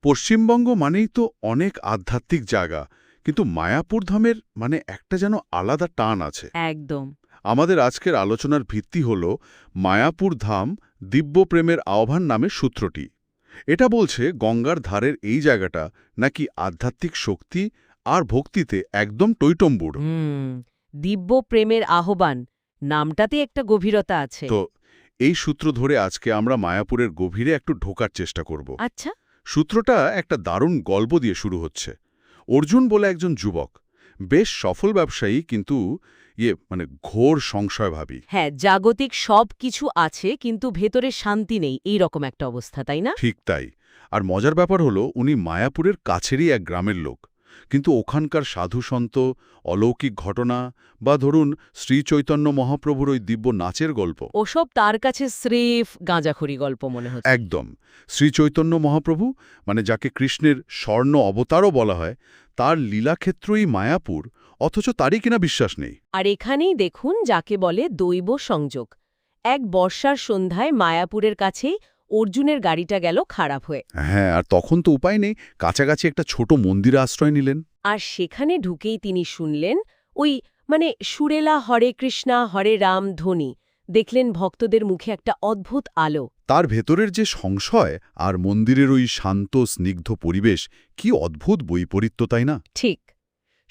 পশ্চিমবঙ্গ মানেই তো অনেক আধ্যাত্মিক জায়গা, কিন্তু মায়াপুর ধামের একটা যেন আলাদা টান আছে। একদম। আমাদের আজকের আলোচনার ভিত্তি হল মায়াপুর ধাম দিব্য প্রেমের আহ্বান নামের সূত্রটি। এটা বলছে গঙ্গার ধারের এই জায়গাটা নাকি আধ্যাত্মিক শক্তি আর ভক্তিতে একদম টইটম্বুর। দিব্য প্রেমের আহ্বান নামটাতে একটা গভীরতা আছে। তো এই সূত্র ধরে আজকে আমরা মায়াপুরের গভীরে একটু ঢোকার চেষ্টা করব। আচ্ছা। সূত্রটা একটা দারুণ গল্প দিয়ে শুরু হচ্ছে। অর্জুন বলে একজন যুবক, বেশ সফল ব্যবসায়ী, কিন্তু ঘোর সংশয়ভাবী। হ্যাঁ, জাগতিক সব কিছু আছে কিন্তু ভেতরে শান্তি নেই, এই রকম একটা অবস্থা, তাই না? ঠিক তাই। আর মজার ব্যাপার হলো উনি মায়াপুরের কাছেরই এক গ্রামের লোক, কিন্তু ওখানকার সাধুসন্ত, অলৌকিক ঘটনা বা ধরুন শ্রী চৈতন্য মহাপ্রভুর ওই দিব্য নাচের গল্প, ওসব তার কাছে স্রেফ গাঁজাখড়ি গল্প মনে হচ্ছে। একদম। শ্রী চৈতন্য মহাপ্রভু, যাকে কৃষ্ণের স্বর্ণ অবতারও বলা হয়, তার লীলাক্ষেত্রই মায়াপুর, অথচ তারই কিনা বিশ্বাস নেই। আর এখানেই দেখুন যাকে বলে দৈব সংযোগ। এক বর্ষার সন্ধ্যায় মায়াপুরের কাছেই অর্জুনের গাড়িটা গেল খারাপ হয়ে। হ্যাঁ, আর তখন তো উপায় নেই, কাছাকাছি একটা ছোট মন্দিরে আশ্রয় নিলেন। আর সেখানে ঢুকেই তিনি শুনলেন ওই সুরেলা হরে কৃষ্ণা হরে রাম ধ্বনি। দেখলেন ভক্তদের মুখে একটা অদ্ভুত আলো। তার ভেতরের যে সংশয় আর মন্দিরের ওই শান্ত স্নিগ্ধ পরিবেশ, কি অদ্ভুত বৈপরীত্য, তাই না? ঠিক।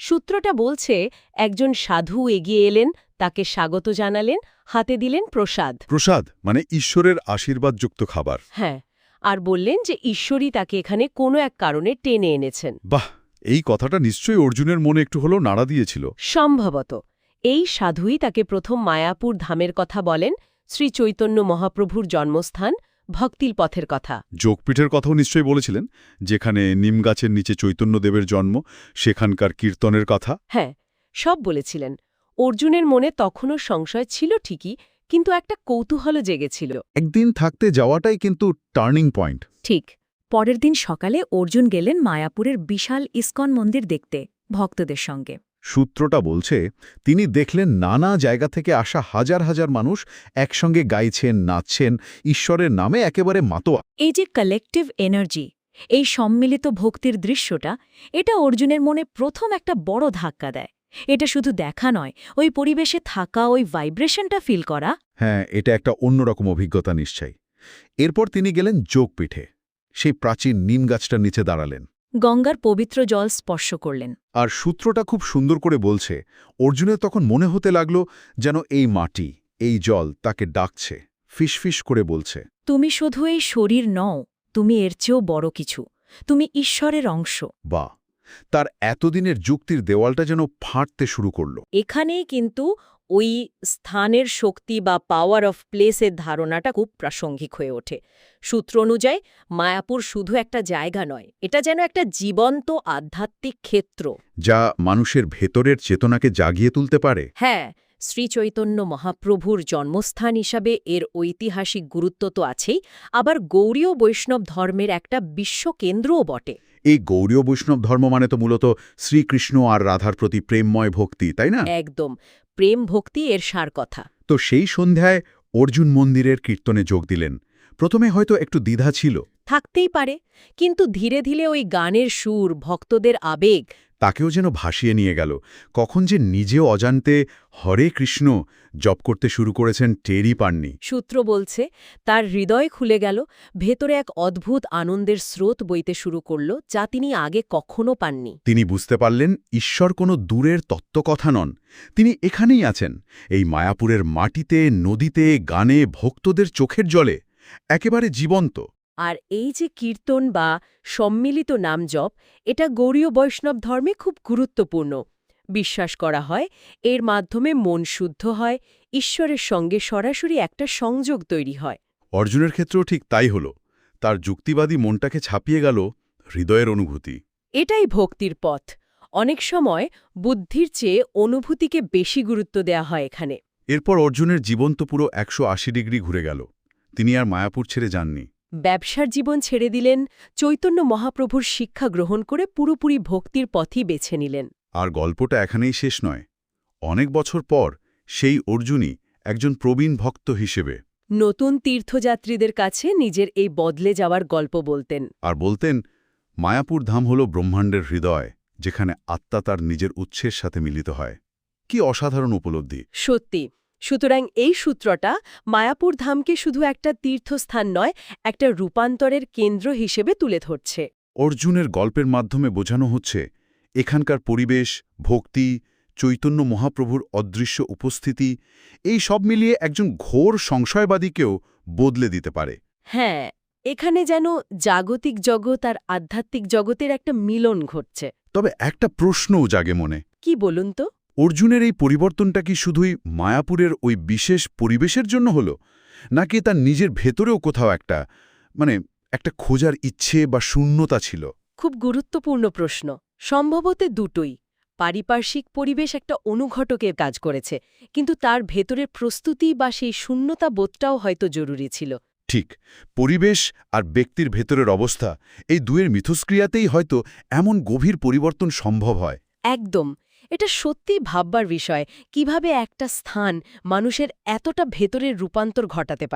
সূত্রটা বলছে একজন সাধু এগিয়ে এলেন, তাকে স্বাগত জানালেন, হাতে দিলেন প্রসাদ। প্রসাদ মানে ঈশ্বরের আশীর্বাদযুক্ত খাবার। হ্যাঁ, আর বললেন যে ঈশ্বরই তাকে এখানে কোনো এক কারণে টেনে এনেছেন। বাহ, এই কথাটা নিশ্চয়ই অর্জুনের মনে একটু হলেও নাড়া দিয়েছিল। সম্ভবত এই সাধুই তাকে প্রথম মায়াপুর ধামের কথা বলেন, শ্রী চৈতন্য মহাপ্রভুর জন্মস্থান, ভক্তির পথের কথা। যোগপীঠের কথাও নিশ্চয়ই বলেছিলেন, যেখানে নিমগাছের নিচে চৈতন্যদেবের জন্ম, সেখানকার কীর্তনের কথা। হ্যাঁ, সব বলেছিলেন। অর্জুনের মনে তখনও সংশয় ছিল ঠিকই, কিন্তু একটা কৌতূহল জেগেছিল। একদিন থাকতে যাওয়াটাই কিন্তু টার্নিং পয়েন্ট। ঠিক। পরের দিন সকালে অর্জুন গেলেন মায়াপুরের বিশাল ইস্কন মন্দির দেখতে, ভক্তদের সঙ্গে। সূত্রটা বলছে তিনি দেখলেন নানা জায়গা থেকে আসা হাজার হাজার মানুষ একসঙ্গে গাইছেন, নাচছেন, ঈশ্বরের নামে একেবারে মাতোয়া। এই যে কালেকটিভ এনার্জি, এই সম্মিলিত ভক্তির দৃশ্যটা, এটা অর্জুনের মনে প্রথম একটা বড় ধাক্কা দেয়। এটা শুধু দেখা নয়, ওই পরিবেশে থাকা, ওই ভাইব্রেশনটা ফিল করা। হ্যাঁ, এটা একটা অন্যরকম অভিজ্ঞতা নিশ্চয়ই। এরপর তিনি গেলেন যোগপীঠে, সেই প্রাচীন নিম গাছটার নিচে দাঁড়ালেন, গঙ্গার পবিত্র জল স্পর্শ করলেন। আর সূত্রটা খুব সুন্দর করে বলছে অর্জুনের তখন মনে হতে লাগল যেন এই মাটি, এই জল তাকে ডাকছে, ফিসফিস করে বলছে, তুমি শুধু এই শরীর নও, তুমি এর চেয়েও বড় কিছু, তুমি ঈশ্বরের অংশ। বাহ! তার এতদিনের যুক্তির দেওয়ালটা যেন ফাটতে শুরু করল। এখানেই কিন্তু ওই স্থানের শক্তি বা পাওয়ার অফ প্লেসের ধারণাটা খুব প্রাসঙ্গিক হয়ে ওঠে। সূত্র অনুযায়ী মায়াপুর শুধু একটা জায়গা নয়, এটা যেন একটা জীবন্ত আধ্যাত্মিক ক্ষেত্র, যা মানুষের ভেতরের চেতনাকে জাগিয়ে তুলতে পারে। হ্যাঁ। শ্রীচৈতন্য মহাপ্রভুর জন্মস্থান হিসাবে এর ঐতিহাসিক গুরুত্ব তো আছেই, আবার গৌড়ীয় বৈষ্ণব ধর্মের একটা বিশ্বকেন্দ্রও বটে। এই গৌড়ীয় বৈষ্ণব ধর্ম মানে তো মূলত শ্রীকৃষ্ণ আর রাধার প্রতি প্রেমময় ভক্তি, তাই না? একদম, প্রেম ভক্তি এর সার কথা। তো সেই সন্ধ্যায় অর্জুন মন্দিরের কীর্তনে যোগ দিলেন। প্রথমে হয়তো একটু দ্বিধা ছিল, থাকতেই পারে, কিন্তু ধীরে ধীরে ওই গানের সুর, ভক্তদের আবেগ তাকেও যেন ভাসিয়ে নিয়ে গেল। কখন যে নিজেও অজান্তে হরে কৃষ্ণ জপ করতে শুরু করেছেন টেরই পাননি। সূত্র বলছে তার হৃদয় খুলে গেল, ভেতরে এক অদ্ভুত আনন্দের স্রোত বইতে শুরু করল, যা তিনি আগে কখনো পাননি। তিনি বুঝতে পারলেন ঈশ্বর কোনো দূরের তত্ত্বকথা নন, তিনি এখানেই আছেন, এই মায়াপুরের মাটিতে, নদীতে, গানে, ভক্তদের চোখের জলে, একেবারে জীবন্ত। আর এই যে কীর্তন বা সম্মিলিত নাম জপ, এটা গৌড়ীয় বৈষ্ণব ধর্মে খুব গুরুত্বপূর্ণ। বিশ্বাস করা হয় এর মাধ্যমে মন শুদ্ধ হয়, ঈশ্বরের সঙ্গে সরাসরি একটা সংযোগ তৈরি হয়। অর্জুনের ক্ষেত্রেও ঠিক তাই হল। তার যুক্তিবাদী মনটাকে ছাপিয়ে গেল হৃদয়ের অনুভূতি। এটাই ভক্তির পথ। অনেক সময় বুদ্ধির চেয়ে অনুভূতিকে বেশি গুরুত্ব দেয়া হয় এখানে। এরপর অর্জুনের জীবন তো পুরো 180 ডিগ্রি ঘুরে গেল। তিনি আর মায়াপুর ছেড়ে যাননি। ব্যবসার জীবন ছেড়ে দিলেন, চৈতন্য মহাপ্রভুর শিক্ষা গ্রহণ করে পুরোপুরি ভক্তির পথই বেছে নিলেন। আর গল্পটা এখানেই শেষ নয়। অনেক বছর পর সেই অর্জুনই একজন প্রবীণ ভক্ত হিসেবে নতুন তীর্থযাত্রীদের কাছে নিজের এই বদলে যাওয়ার গল্প বলতেন। আর বলতেন, মায়াপুর ধাম হল ব্রহ্মাণ্ডের হৃদয়, যেখানে আত্মা তার নিজের উৎসের সাথে মিলিত হয়। কি অসাধারণ উপলব্ধি! সত্যি। সুতরাং এই সূত্রটা মায়াপুর ধামকে শুধু একটা তীর্থস্থান নয়, একটা রূপান্তরের কেন্দ্র হিসেবে তুলে ধরছে। অর্জুনের গল্পের মাধ্যমে বোঝানো হচ্ছে এখানকার পরিবেশ, ভক্তি, চৈতন্য মহাপ্রভুর অদৃশ্য উপস্থিতি, এই সব মিলিয়ে একজন ঘোর সংশয়বাদীকেও বদলে দিতে পারে। হ্যাঁ, এখানে যেন জাগতিক জগৎ আর আধ্যাত্মিক জগতের একটা মিলন ঘটছে। তবে একটা প্রশ্নও জাগে মনে, কি বলুন তো? অর্জুনের এই পরিবর্তনটা কি শুধুই মায়াপুরের ওই বিশেষ পরিবেশের জন্য হলো, নাকি তার নিজের ভেতরেও কোথাও একটা খোঁজার ইচ্ছে বা শূন্যতা ছিল? খুব গুরুত্বপূর্ণ প্রশ্ন। সম্ভবত দুটোই। পারিপার্শ্বিক পরিবেশ একটা অনুঘটকের কাজ করেছে, কিন্তু তার ভেতরের প্রস্তুতি বা সেই শূন্যতা বোধটাও হয়তো জরুরি ছিল। ঠিক, পরিবেশ আর ব্যক্তির ভেতরের অবস্থা, এই দুয়ের মিথস্ক্রিয়াতেই হয়তো এমন গভীর পরিবর্তন সম্ভব হয়। একদম। এটা সত্যিই ভাববার বিষয়, কিভাবে একটা স্থান মানুষের এতটা ভেতরের রূপান্তর ঘটাতে পারে।